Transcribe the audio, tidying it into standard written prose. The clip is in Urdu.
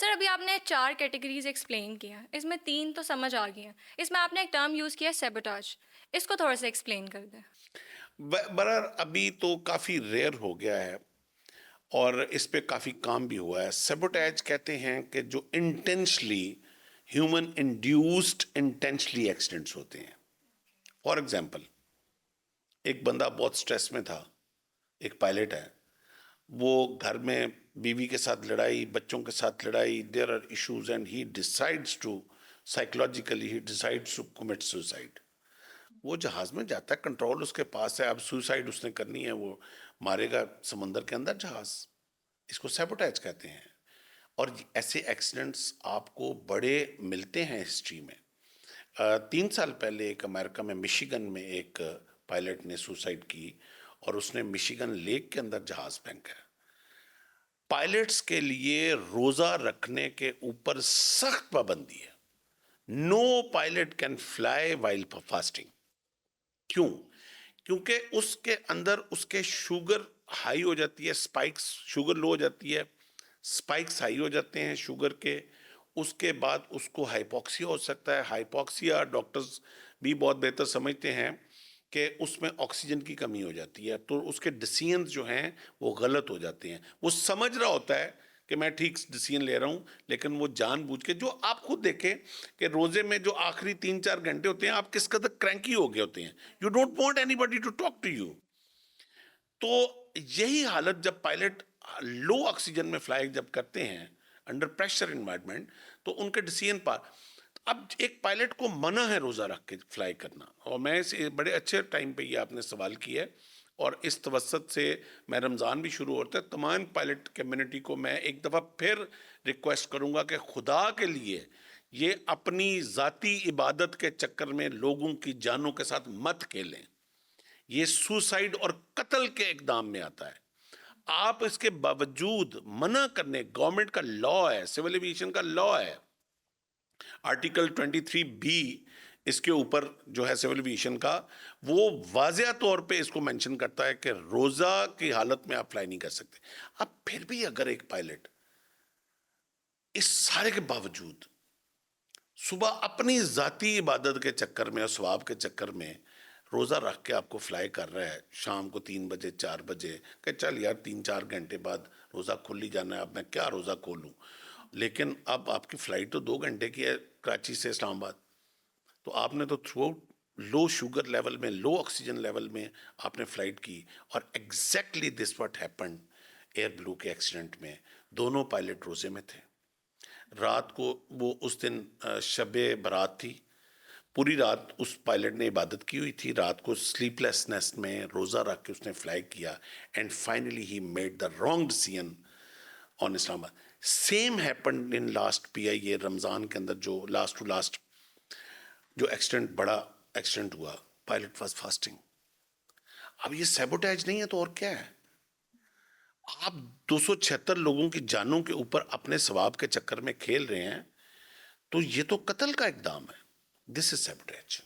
سر ابھی آپ نے 4 کیٹیگریز ایکسپلین کی ہیں، اس میں 3 تو سمجھ آ گئی ہیں، اس میں آپ نے ایک ٹرم یوز کیا سیبوٹاج، اس کو تھوڑا سا ایکسپلین کر دیں۔ برار ابھی تو کافی ریئر ہو گیا ہے اور اس پہ کافی کام بھی ہوا ہے. سیبوٹیج کہتے ہیں کہ جو انٹینشلی ہیومن انڈیوسڈ انٹینشلی ایکسیڈنٹس ہوتے ہیں. فار ایگزامپل ایک بندہ بہت سٹریس میں تھا، ایک پائلٹ ہے، وہ گھر میں بیوی کے ساتھ لڑائی، بچوں کے ساتھ لڑائی، there are issues and he decides to psychologically he decides to commit suicide. وہ جہاز میں جاتا ہے، کنٹرول اس کے پاس ہے، اب سوسائڈ اس نے کرنی ہے، وہ مارے گا سمندر کے اندر جہاز. اس کو سیبوٹیج کہتے ہیں. اور ایسے ایکسیڈنٹس آپ کو بڑے ملتے ہیں ہسٹری میں. 3 سال پہلے ایک امریکہ میں مشیگن میں ایک پائلٹ نے سوسائڈ کی اور اس نے مشیگن لیک کے اندر جہاز پھینکا. پائلٹس کے لیے روزہ رکھنے کے اوپر سخت پابندی ہے. No pilot can fly while fasting. کیوں؟ کیونکہ اس کے اندر اس کے شوگر ہائی ہو جاتی ہے، سپائکس، شوگر لو ہو جاتی ہے، سپائکس ہائی ہو جاتے ہیں شوگر کے. اس کے بعد اس کو ہائپوکسیا ہو سکتا ہے. ہائپوکسیا ڈاکٹرز بھی بہت بہتر سمجھتے ہیں کہ اس میں آکسیجن کی کمی ہو جاتی ہے، تو اس کے ڈیسیژنز جو ہیں وہ غلط ہو جاتے ہیں. وہ سمجھ رہا ہوتا ہے کہ میں ٹھیک ڈیسیژن لے رہا ہوں، لیکن وہ جان بوجھ کے، جو آپ خود دیکھیں کہ روزے میں جو آخری 3-4 گھنٹے ہوتے ہیں آپ کس قدر کرینکی ہو گئے ہوتے ہیں. یو ڈونٹ وانٹ اینی باڈی ٹو ٹاک ٹو یو. تو یہی حالت جب پائلٹ لو آکسیجن میں فلائی جب کرتے ہیں انڈر پریشر انوائرمنٹ، تو ان کے ڈیسیژن پر اب ایک پائلٹ کو منع ہے روزہ رکھ کے فلائی کرنا. اور میں بڑے اچھے ٹائم پہ یہ آپ نے سوال کیا ہے، اور اس توسط سے میں رمضان بھی شروع ہوتا ہے، تمام پائلٹ کمیونٹی کو میں ایک دفعہ پھر ریکویسٹ کروں گا کہ خدا کے لیے یہ اپنی ذاتی عبادت کے چکر میں لوگوں کی جانوں کے ساتھ مت کھیلیں. یہ سوسائڈ اور قتل کے اقدام میں آتا ہے. آپ اس کے باوجود منع کرنے، گورنمنٹ کا لا ہے، سول ایویشن کا لا ہے، آرٹیکل 23B اس کے اوپر جو ہے سول ایویشن کا، وہ واضح طور پہ اس کو مینشن کرتا ہے کہ روزہ کی حالت میں آپ فلائی نہیں کر سکتے. اب پھر بھی اگر ایک پائلٹ اس سارے کے باوجود صبح اپنی ذاتی عبادت کے چکر میں اور ثواب کے چکر میں روزہ رکھ کے آپ کو فلائی کر رہا ہے شام کو 3 بجے 4 بجے، کہ چل یار 3-4 گھنٹے بعد روزہ کھل ہی جانا ہے، اب میں کیا روزہ کھولوں. لیکن اب آپ کی فلائٹ تو 2 گھنٹے کی ہے کراچی سے اسلام آباد، تو آپ نے تو تھرو آؤٹ لو شوگر لیول میں، لو آکسیجن لیول میں آپ نے فلائٹ کی. اور exactly this what happened Airblue کے ایکسیڈنٹ میں. دونوں پائلٹ روزے میں تھے. رات کو وہ اس دن شب برات تھی، پوری رات اس پائلٹ نے عبادت کی ہوئی تھی، رات کو سلیپ لیسنس میں روزہ رکھ کے اس نے فلائی کیا، and finally he made the wrong decision on Islamabad. Same happened in last PIA Ramzan کے اندر، جو لاسٹ ٹو لاسٹ جو ایکسیڈنٹ، بڑا ایکسیڈنٹ ہوا، پائلٹ واز فاسٹنگ. اب یہ سیبوٹیج نہیں ہے تو اور کیا ہے؟ آپ 276 لوگوں کی جانوں کے اوپر اپنے ثواب کے چکر میں کھیل رہے ہیں، تو یہ تو قتل کا اقدام ہے. دس از سیبوٹیج.